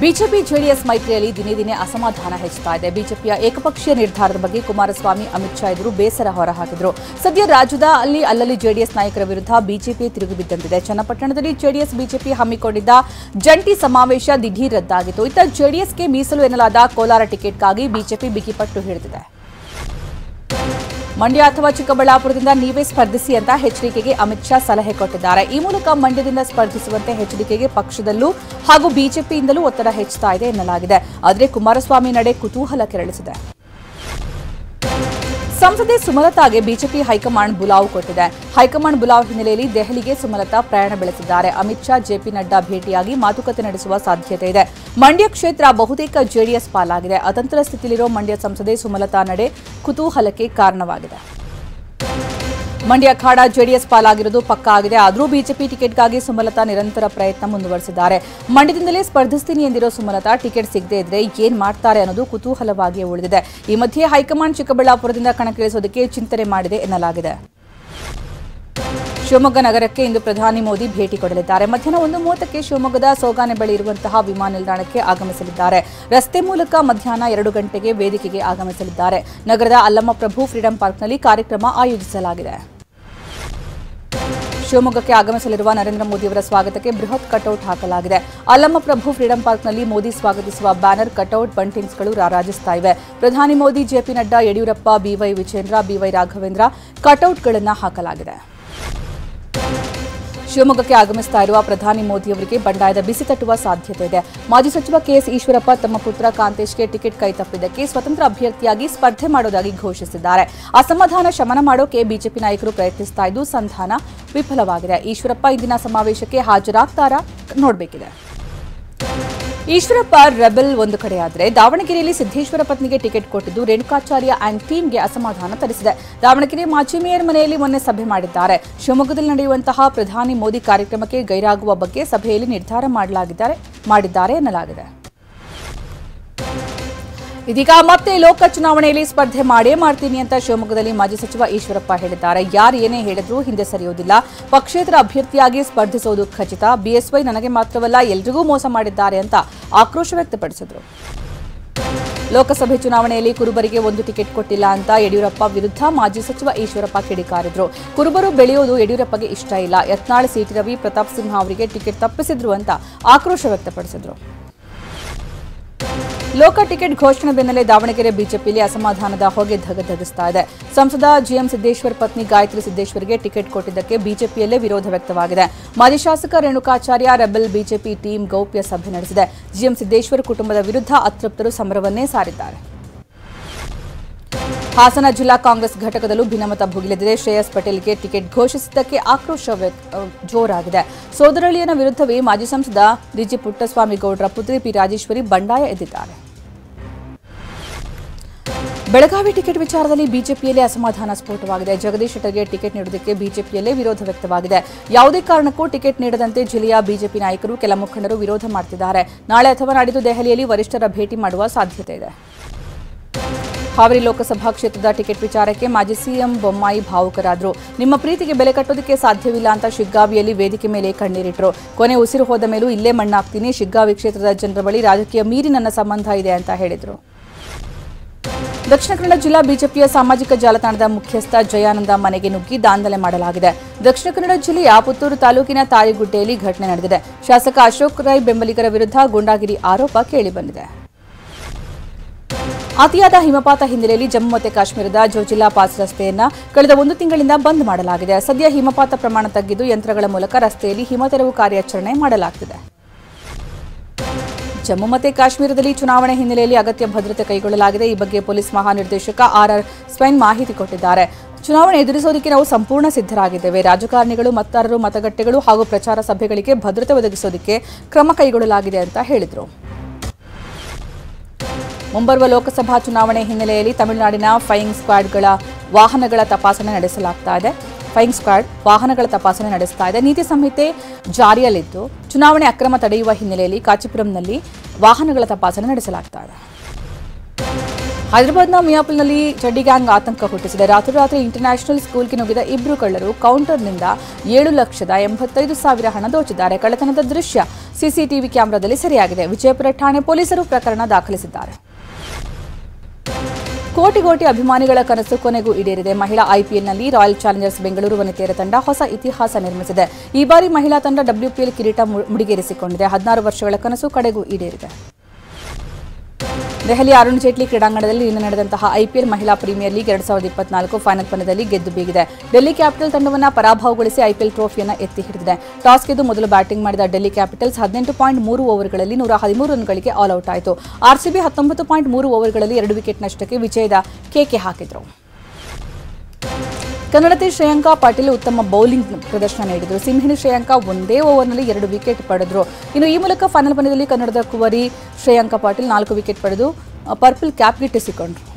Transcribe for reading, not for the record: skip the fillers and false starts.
BJP JDS ಮೈತ್ರಿಯಲ್ಲಿ ದಿನೇ ದಿನೇ ಅಸಮಾಧಾನ ಹೆಚ್ಚುತ್ತಾ ಇದೆ. ಬಿಜೆಪಿಯ ಏಕಪಕ್ಷೀಯ ನಿರ್ಧಾರದ ಬಗ್ಗೆ ಕುಮಾರಸ್ವಾಮಿ, ಅಮಿತ್ ಶಾ ಎದುರು ಬೇಸರ ಹೊರಹಾಕಿದರು. ಸದ್ಯ ರಾಜ್ಯದ ಅಲ್ಲಲ್ಲಿ ಜೆಡಿಎಸ್ ನಾಯಕರ ವಿರುದ್ಧ ಬಿಜೆಪಿ ತಿರುಗಿಬಿದ್ದಂತಿದೆ. ಚನ್ನಪಟ್ಟಣದಲ್ಲಿ ಜೆಡಿಎಸ್ ಬಿಜೆಪಿ ಹಮ್ಮಿಕೊಂಡಿದ್ದ ಜಂಟಿ ಸಮಾವೇಶ ದಿಢೀರ್ ರದ್ದಾಗಿತ್ತು. ಇತ್ತ ಜೆಡಿಎಸ್ಗೆ ಮೀಸಲು ಎನ್ನಲಾದ ಕೋಲಾರ ಟಿಕೆಟ್ಗಾಗಿ ಬಿಜೆಪಿ ಬಿಗಿಪಟ್ಟು ಹಿಡಿದಿದೆ. ಮಂಡ್ಯ ಅಥವಾ ಚಿಕ್ಕಬಳ್ಳಾಪುರದಿಂದ ನೀವೇ ಸ್ಪರ್ಧಿಸಿ ಅಂತ ಎಚ್ಡಿಕೆಗೆ ಅಮಿತ್ ಶಾ ಸಲಹೆ ಕೊಟ್ಟಿದ್ದಾರೆ. ಈ ಮೂಲಕ ಮಂಡ್ಯದಿಂದ ಸ್ಪರ್ಧಿಸುವಂತೆ ಎಚ್ಡಿಕೆಗೆ ಪಕ್ಷದಲ್ಲೂ ಹಾಗೂ ಬಿಜೆಪಿಯಿಂದಲೂ ಒತ್ತಡ ಹೆಚ್ಚುತ್ತಾ ಇದೆ ಎನ್ನಲಾಗಿದೆ. ಆದರೆ ಕುಮಾರಸ್ವಾಮಿ ನಡೆ ಕುತೂಹಲ ಕೆರಳಿಸಿದೆ. ಸಂಸದೆ ಸುಮಲತಾಗೆ ಬಿಜೆಪಿ ಹೈಕಮಾಂಡ್ ಬುಲಾವ್ ಕೊಟ್ಟಿದೆ. ಹೈಕಮಾಂಡ್ ಬುಲಾವ್ ಹಿನ್ನೆಲೆಯಲ್ಲಿ ದೆಹಲಿಗೆ ಸುಮಲತಾ ಪ್ರಯಾಣ ಬೆಳೆಸಿದ್ದಾರೆ. ಅಮಿತ್ ಶಾ, ಜೆಪಿ ನಡ್ಡಾ ಭೇಟಿಯಾಗಿ ಮಾತುಕತೆ ನಡೆಸುವ ಸಾಧ್ಯತೆ ಇದೆ. ಮಂಡ್ಯ ಕ್ಷೇತ್ರ ಬಹುತೇಕ ಜೆಡಿಎಸ್ ಪಾಲಾಗಿದೆ. ಅತಂತ್ರ ಸ್ಥಿತಿಯಲ್ಲಿರುವ ಮಂಡ್ಯ ಸಂಸದೆ ಸುಮಲತಾ ನಡೆ ಕುತೂಹಲಕ್ಕೆ ಕಾರಣವಾಗಿದೆ. ಮಂಡ್ಯ ಅಖಾಡ ಜೆಡಿಎಸ್ ಪಾಲಾಗಿರುವುದು ಪಕ್ಕಾ ಆಗಿದೆ. ಆದರೂ ಬಿಜೆಪಿ ಟಿಕೆಟ್ಗಾಗಿ ಸುಮಲತಾ ನಿರಂತರ ಪ್ರಯತ್ನ ಮುಂದುವರೆಸಿದ್ದಾರೆ. ಮಂಡ್ಯದಿಂದಲೇ ಸ್ಪರ್ಧಿಸ್ತೀನಿ ಎಂದಿರೋ ಸುಮಲತಾ ಟಿಕೆಟ್ ಸಿಗದೇ ಇದ್ರೆ ಏನ್ ಮಾಡ್ತಾರೆ ಅನ್ನೋದು ಕುತೂಹಲವಾಗಿಯೇ ಉಳಿದಿದೆ. ಈ ಮಧ್ಯೆ ಹೈಕಮಾಂಡ್ ಚಿಕ್ಕಬಳ್ಳಾಪುರದಿಂದ ಕಣಕ್ಕಿಳಿಸೋದಕ್ಕೆ ಚಿಂತನೆ ಮಾಡಿದೆ ಎನ್ನಲಾಗಿದೆ. ಶಿವಮೊಗ್ಗ ನಗರಕ್ಕೆ ಇಂದು ಪ್ರಧಾನಿ ಮೋದಿ ಭೇಟಿ ಕೊಡಲಿದ್ದಾರೆ. ಮಧ್ಯಾಹ್ನ 1:30ಕ್ಕೆ ಶಿವಮೊಗ್ಗದ ಸೋಗಾನೆ ಬಳಿ ಇರುವಂತಹ ವಿಮಾನ ನಿಲ್ದಾಣಕ್ಕೆ ಆಗಮಿಸಲಿದ್ದಾರೆ. ರಸ್ತೆ ಮೂಲಕ ಮಧ್ಯಾಹ್ನ 2 ಗಂಟೆಗೆ ವೇದಿಕೆಗೆ ಆಗಮಿಸಲಿದ್ದಾರೆ. ನಗರದ ಅಲ್ಲಮಪ್ರಭು ಫ್ರೀಡಂ ಪಾರ್ಕ್ನಲ್ಲಿ ಕಾರ್ಯಕ್ರಮ ಆಯೋಜಿಸಲಾಗಿದೆ. ಶಿವಮೊಗ್ಗಕ್ಕೆ ಆಗಮಿಸಲಿರುವ ನರೇಂದ್ರ ಮೋದಿಯವರ ಸ್ವಾಗತಕ್ಕೆ ಬೃಹತ್ ಕಟೌಟ್ ಹಾಕಲಾಗಿದೆ. ಅಲ್ಲಮಪ್ರಭು ಫ್ರೀಡಂ ಪಾರ್ಕ್ನಲ್ಲಿ ಮೋದಿ ಸ್ವಾಗತಿಸುವ ಬ್ಯಾನರ್, ಕಟೌಟ್, ಬಂಟಿಂಗ್ಸ್ಗಳು ರಾರಾಜಿಸ್ತಾ ಇವೆ. ಪ್ರಧಾನಿ Modi, J P Nadda, Yediyurappa, B Y Vijayendra, B Y Raghavendra ಕಟೌಟ್ಗಳನ್ನು ಹಾಕಲಾಗಿದೆ. ಶಿವಮೊಗ್ಗಕ್ಕೆ ಆಗಮಿಸ್ತಾ ಇರುವ ಪ್ರಧಾನಿ ಮೋದಿಯವರಿಗೆ ಬಂಡಾಯದ ಬಿಸಿ ತಟ್ಟುವ ಸಾಧ್ಯತೆ ಇದೆ. ಮಾಜಿ ಸಚಿವ ಕೆಎಸ್ ಈಶ್ವರಪ್ಪ ತಮ್ಮ ಪುತ್ರ ಕಾಂತೇಶ್ಗೆ ಟಿಕೆಟ್ ಕೈತಪ್ಪಿದ್ದಕ್ಕೆ ಸ್ವತಂತ್ರ ಅಭ್ಯರ್ಥಿಯಾಗಿ ಸ್ಪರ್ಧೆ ಮಾಡೋದಾಗಿ ಘೋಷಿಸಿದ್ದಾರೆ. ಅಸಮಾಧಾನ ಶಮನ ಮಾಡೋಕೆ ಬಿಜೆಪಿ ನಾಯಕರು ಪ್ರಯತ್ನಿಸ್ತಾ ಇದ್ದು ಸಂಧಾನ ವಿಫಲವಾಗಿದೆ. ಈಶ್ವರಪ್ಪ ಇಂದಿನ ಸಮಾವೇಶಕ್ಕೆ ಹಾಜರಾಗ್ತಾರಾ ನೋಡಬೇಕಿದೆ. ಈಶ್ವರಪ್ಪ ರೆಬೆಲ್ ಒಂದು ಕಡೆಯಾದರೆ ದಾವಣಗೆರೆಯಲ್ಲಿ ಸಿದ್ದೇಶ್ವರ ಪತ್ನಿಗೆ ಟಿಕೆಟ್ ಕೊಟ್ಟಿದ್ದು ರೇಣುಕಾಚಾರ್ಯ ಅಂಡ್ ಟೀಮ್ಗೆ ಅಸಮಾಧಾನ ತರಿಸಿದೆ. ದಾವಣಗೆರೆ ಮಾಜಿ ಮೇಯರ್ ಮನೆಯಲ್ಲಿ ಮೊನ್ನೆ ಸಭೆ ಮಾಡಿದ್ದಾರೆ. ಶಿವಮೊಗ್ಗದಲ್ಲಿ ನಡೆಯುವಂತಹ ಪ್ರಧಾನಿ ಮೋದಿ ಕಾರ್ಯಕ್ರಮಕ್ಕೆ ಗೈರಾಗುವ ಬಗ್ಗೆ ಸಭೆಯಲ್ಲಿ ನಿರ್ಧಾರ ಮಾಡಿದ್ದಾರೆ ಎನ್ನಲಾಗಿದೆ. ಇದೀಗ ಮತ್ತೆ ಲೋಕ ಚುನಾವಣೆಯಲ್ಲಿ ಸ್ಪರ್ಧೆ ಮಾಡೇ ಮಾಡ್ತೀನಿ ಅಂತ ಶಿವಮೊಗ್ಗದಲ್ಲಿ ಮಾಜಿ ಸಚಿವ ಈಶ್ವರಪ್ಪ ಹೇಳಿದ್ದಾರೆ. ಯಾರು ಏನೇ ಹೇಳಿದ್ರೂ ಹಿಂದೆ ಸರಿಯೋದಿಲ್ಲ. ಪಕ್ಷೇತರ ಅಭ್ಯರ್ಥಿಯಾಗಿ ಸ್ಪರ್ಧಿಸೋದು ಖಚಿತ. ಬಿಎಸ್ವೈ ನನಗೆ ಮಾತ್ರವಲ್ಲ ಎಲ್ರಿಗೂ ಮೋಸ ಮಾಡಿದ್ದಾರೆ ಅಂತ ಆಕ್ರೋಶ ವ್ಯಕ್ತಪಡಿಸಿದರು. ಲೋಕಸಭೆ ಚುನಾವಣೆಯಲ್ಲಿ ಕುರುಬರಿಗೆ ಒಂದು ಟಿಕೆಟ್ ಕೊಟ್ಟಿಲ್ಲ ಅಂತ ಯಡಿಯೂರಪ್ಪ ವಿರುದ್ಧ ಮಾಜಿ ಸಚಿವ ಈಶ್ವರಪ್ಪ ಕಿಡಿಕಾರಿದ್ರು. ಕುರುಬರು ಬೆಳೆಯೋದು ಯಡಿಯೂರಪ್ಪಗೆ ಇಷ್ಟ ಇಲ್ಲ. ಯತ್ನಾಳ್, ಸಿಟಿ ರವಿ, ಪ್ರತಾಪ್ ಸಿಂಹ ಅವರಿಗೆ ಟಿಕೆಟ್ ತಪ್ಪಿಸಿದ್ರು ಅಂತ ಆಕ್ರೋಶ ವ್ಯಕ್ತಪಡಿಸಿದರು. ಲೋಕ ಟಿಕೆಟ್ ಘೋಷಣೆ ಬೆನ್ನಲ್ಲೇ ದಾವಣಗೆರೆ ಬಿಜೆಪಿಯಲ್ಲಿ ಅಸಮಾಧಾನದ ಹೊಗೆ ಧಗಧಗಿಸ್ತಾ ಇದೆ. ಸಂಸದ ಜಿಎಂ ಸಿದ್ದೇಶ್ವರ್ ಪತ್ನಿ ಗಾಯತ್ರಿ ಸಿದ್ದೇಶ್ವರ್ಗೆ ಟಿಕೆಟ್ ಕೊಟ್ಟಿದ್ದಕ್ಕೆ ಬಿಜೆಪಿಯಲ್ಲೇ ವಿರೋಧ ವ್ಯಕ್ತವಾಗಿದೆ. ಮಾಜಿ ಶಾಸಕ ರೇಣುಕಾಚಾರ್ಯ ರೆಬೆಲ್ ಬಿಜೆಪಿ ಟೀಮ್ ಗೌಪ್ಯ ಸಭೆ ನಡೆಸಿದೆ. ಜಿಎಂ ಸಿದ್ದೇಶ್ವರ್ ಕುಟುಂಬದ ವಿರುದ್ಧ ಅತೃಪ್ತರು ಸಮರವನ್ನೇ ಸಾರಿದ್ದಾರೆ. ಹಾಸನ ಜಿಲ್ಲಾ ಕಾಂಗ್ರೆಸ್ ಘಟಕದಲ್ಲೂ ಭಿನ್ನಮತ ಭುಗಿಲೆದಿದೆ. ಶ್ರೇಯಸ್ ಪಟೇಲ್ಗೆ ಟಿಕೆಟ್ ಘೋಷಿಸಿದ್ದಕ್ಕೆ ಆಕ್ರೋಶ ಜೋರಾಗಿದೆ. ಸೋದರಳಿಯನ ವಿರುದ್ಧವೇ ಮಾಜಿ ಸಂಸದ ಡಿಜಿ ಪುಟ್ಟಸ್ವಾಮಿ ಗೌಡರ ಪುತ್ರಿ ಪಿ ರಾಜೇಶ್ವರಿ ಬಂಡಾಯ ಎದ್ದಿದ್ದಾರೆ. ಬೆಳಗಾವಿ ಟಿಕೆಟ್ ವಿಚಾರದಲ್ಲಿ ಬಿಜೆಪಿಯಲ್ಲೇ ಅಸಮಾಧಾನ ಸ್ಫೋಟವಾಗಿದೆ. ಜಗದೀಶ್ ಶೆಟ್ಟರ್ಗೆ ಟಿಕೆಟ್ ನೀಡುವುದಕ್ಕೆ ಬಿಜೆಪಿಯಲ್ಲೇ ವಿರೋಧ ವ್ಯಕ್ತವಾಗಿದೆ. ಯಾವುದೇ ಕಾರಣಕ್ಕೂ ಟಿಕೆಟ್ ನೀಡದಂತೆ ಜಿಲ್ಲೆಯ ಬಿಜೆಪಿ ನಾಯಕರು, ಕೆಲ ಮುಖಂಡರು ವಿರೋಧ ಮಾಡುತ್ತಿದ್ದಾರೆ. ನಾಳೆ ಅಥವಾ ನಾಡಿದ್ದು ದೆಹಲಿಯಲ್ಲಿ ವರಿಷ್ಠರ ಭೇಟಿ ಮಾಡುವ ಸಾಧ್ಯತೆ ಇದೆ. ಹಾವೇರಿ ಲೋಕಸಭಾ ಕ್ಷೇತ್ರದ ಟಿಕೆಟ್ ವಿಚಾರಕ್ಕೆ ಮಾಜಿ ಸಿಎಂ ಬೊಮ್ಮಾಯಿ ಭಾವುಕರಾದರು. ನಿಮ್ಮ ಪ್ರೀತಿಗೆ ಬೆಲೆ ಕಟ್ಟೋದಕ್ಕೆ ಸಾಧ್ಯವಿಲ್ಲ ಅಂತ ಶಿಗ್ಗಾವಿಯಲ್ಲಿ ವೇದಿಕೆ ಮೇಲೆ ಕಣ್ಣೀರಿಟ್ಟರು. ಕೊನೆ ಉಸಿರು ಹೋದ ಮೇಲೂ ಇಲ್ಲೇ ಮಣ್ಣಾಗ್ತೀನಿ. ಶಿಗ್ಗಾವಿ ಕ್ಷೇತ್ರದ ಜನರ ಬಳಿ ರಾಜಕೀಯ ಮೀರಿ ನನ್ನ ಸಂಬಂಧ ಇದೆ ಅಂತ ಹೇಳಿದರು. ದಕ್ಷಿಣ ಕನ್ನಡ ಜಿಲ್ಲಾ ಬಿಜೆಪಿಯ ಸಾಮಾಜಿಕ ಜಾಲತಾಣದ ಮುಖ್ಯಸ್ಥ ಜಯಾನಂದ ಮನೆಗೆ ನುಗ್ಗಿ ದಾಂಧಲೆ ಮಾಡಲಾಗಿದೆ. ದಕ್ಷಿಣ ಕನ್ನಡ ಜಿಲ್ಲೆಯ ಪುತ್ತೂರು ತಾಲೂಕಿನ ತಾಳಿಗುಡ್ಡೆಯಲ್ಲಿ ಘಟನೆ ನಡೆದಿದೆ. ಶಾಸಕ ಅಶೋಕ್ ರೈ ಬೆಂಬಲಿಗರ ವಿರುದ್ಧ ಗೂಂಡಾಗಿರಿ ಆರೋಪ ಕೇಳಿಬಂದಿದೆ. ಅತಿಯಾದ ಹಿಮಪಾತ ಹಿನ್ನೆಲೆಯಲ್ಲಿ ಜಮ್ಮು ಮತ್ತು ಕಾಶ್ಮೀರದ ಜೋಜಿಲ್ಲಾ ಪಾಸ್ ರಸ್ತೆಯನ್ನು ಕಳೆದ 1 ತಿಂಗಳಿಂದ ಬಂದ್ ಮಾಡಲಾಗಿದೆ. ಸದ್ಯ ಹಿಮಪಾತ ಪ್ರಮಾಣ ತಗ್ಗಿದ್ದು ಯಂತ್ರಗಳ ಮೂಲಕ ರಸ್ತೆಯಲ್ಲಿ ಹಿಮ ತೆರವು ಕಾರ್ಯಾಚರಣೆ ಮಾಡಲಾಗುತ್ತಿದೆ. ಜಮ್ಮು ಮತ್ತು ಕಾಶ್ಮೀರದಲ್ಲಿ ಚುನಾವಣೆ ಹಿನ್ನೆಲೆಯಲ್ಲಿ ಅಗತ್ಯ ಭದ್ರತೆ ಕೈಗೊಳ್ಳಲಾಗಿದೆ. ಈ ಬಗ್ಗೆ ಪೊಲೀಸ್ ಮಹಾನಿರ್ದೇಶಕ ಆರ್ಆರ್ ಸ್ವೈನ್ ಮಾಹಿತಿ ಕೊಟ್ಟಿದ್ದಾರೆ. ಚುನಾವಣೆ ಎದುರಿಸೋದಕ್ಕೆ ನಾವು ಸಂಪೂರ್ಣ ಸಿದ್ಧರಾಗಿದ್ದೇವೆ. ರಾಜಕಾರಣಿಗಳು, ಮತದಾರರು, ಮತಗಟ್ಟೆಗಳು ಹಾಗೂ ಪ್ರಚಾರ ಸಭೆಗಳಿಗೆ ಭದ್ರತೆ ಒದಗಿಸೋದಕ್ಕೆ ಕ್ರಮ ಕೈಗೊಳ್ಳಲಾಗಿದೆ ಅಂತ ಹೇಳಿದರು. ಮುಂಬರುವ ಲೋಕಸಭಾ ಚುನಾವಣೆ ಹಿನ್ನೆಲೆಯಲ್ಲಿ ತಮಿಳುನಾಡಿನ ಫ್ಲೈಯಿಂಗ್ ಸ್ಕ್ವಾಡ್ಗಳ ವಾಹನಗಳ ತಪಾಸಣೆ ನಡೆಸ್ತಾ ಇದೆ. ನೀತಿ ಸಂಹಿತೆ ಜಾರಿಯಲ್ಲಿದ್ದು ಚುನಾವಣೆ ಅಕ್ರಮ ತಡೆಯುವ ಹಿನ್ನೆಲೆಯಲ್ಲಿ ಕಾಂಚೀಪುರಂನಲ್ಲಿ ವಾಹನಗಳ ತಪಾಸಣೆ ನಡೆಸಲಾಗ್ತಾ ಇದೆ. ಹೈದರಾಬಾದ್ನ ಮಿಯಾಪುಲ್ನಲ್ಲಿ ಚಡ್ಡಿ ಗ್ಯಾಂಗ್ ಆತಂಕ ಹುಟ್ಟಿಸಿದೆ. ರಾತ್ರಿ ಇಂಟರ್ನ್ಯಾಷನಲ್ ಸ್ಕೂಲ್ಗೆ ನುಗ್ಗಿದ ಇಬ್ಬರು ಕಳ್ಳರು ಕೌಂಟರ್ನಿಂದ 7,85,000 ಹಣ ದೋಚಿದ್ದಾರೆ. ಕಳ್ಳತನದ ದೃಶ್ಯ ಸಿಸಿಟಿವಿ ಕ್ಯಾಮೆರಾದಲ್ಲಿ ಸೆರೆಯಾಗಿದೆ. ವಿಜಯಪುರ ಠಾಣೆ ಪೊಲೀಸರು ಪ್ರಕರಣ ದಾಖಲಿಸಿದ್ದಾರೆ. ಕೋಟಿ ಅಭಿಮಾನಿಗಳ ಕನಸು ಕೊನೆಗೂ ಈಡೇರಿದೆ. ಮಹಿಳಾ ಐಪಿಎಲ್ನಲ್ಲಿ ರಾಯಲ್ ಚಾಲೆಂಜರ್ಸ್ ಬೆಂಗಳೂರು ವನಿತೆಯರ ತಂಡ ಹೊಸ ಇತಿಹಾಸ ನಿರ್ಮಿಸಿದೆ. ಈ ಬಾರಿ ಮಹಿಳಾ ತಂಡ WPL ಕಿರೀಟ ಮುಡಿಗೇರಿಸಿಕೊಂಡಿದೆ. 16 ವರ್ಷಗಳ ಕನಸು ಕಡೆಗೂ ಈಡೇರಿದೆ. ದೆಹಲಿಯ ಅರುಣ್ ಜೇಟ್ಲಿ ಕ್ರೀಡಾಂಗಣದಲ್ಲಿ ನಿನ್ನೆ ನಡೆದಂತಹ ಐಪಿಎಲ್ ಮಹಿಳಾ ಪ್ರೀಮಿಯರ್ ಲೀಗ್ 2024 ಫೈನಲ್ ಪಂದ್ಯದಲ್ಲಿ ಗೆದ್ದು ಬೀಗಿದೆ. ಡೆಲ್ಲಿ ಕ್ಯಾಪಿಟಲ್ ತಂಡವನ್ನು ಪರಾಭವಗೊಳಿಸಿ ಐಪಿಎಲ್ ಟ್ರೋಫಿಯನ್ನು ಎತ್ತಿ ಹಿಡಿದಿದೆ. ಟಾಸ್ ಗೆದ್ದು ಮೊದಲು ಬ್ಯಾಟಿಂಗ್ ಮಾಡಿದ ಡೆಲ್ಲಿ ಕ್ಯಾಪಿಟಲ್ಸ್ 18.3 ಓವರ್ಗಳಲ್ಲಿ 113 ರನ್ಗಳಿಗೆ ಆಲ್ಔಟ್ ಆಯಿತು. ಆರ್ಸಿಬಿ 19.3 ಓವರ್ಗಳಲ್ಲಿ 2 ವಿಕೆಟ್ ನಷ್ಟಕ್ಕೆ ವಿಜಯದ ಕೇಕೆ ಹಾಕಿದರು. ಕನ್ನಡತಿ ಶ್ರೇಯಾಂಕಾ ಪಾಟೀಲ್ ಉತ್ತಮ ಬೌಲಿಂಗ್ ಪ್ರದರ್ಶನ ನೀಡಿದರು. ಸಿಂಹಿಣಿ ಶ್ರೇಯಾಂಕಾ ಒಂದೇ ಓವರ್ನಲ್ಲಿ 2 ವಿಕೆಟ್ ಪಡೆದರು. ಇನ್ನು ಈ ಮೂಲಕ ಫೈನಲ್ ಪಂದ್ಯದಲ್ಲಿ ಕನ್ನಡದ ಕುವರಿ ಶ್ರೇಯಾಂಕಾ ಪಾಟೀಲ್ 4 ವಿಕೆಟ್ ಪಡೆದು ಪರ್ಪಲ್ ಕ್ಯಾಪ್ ಗಿಟ್ಟಿಸಿಕೊಂಡರು.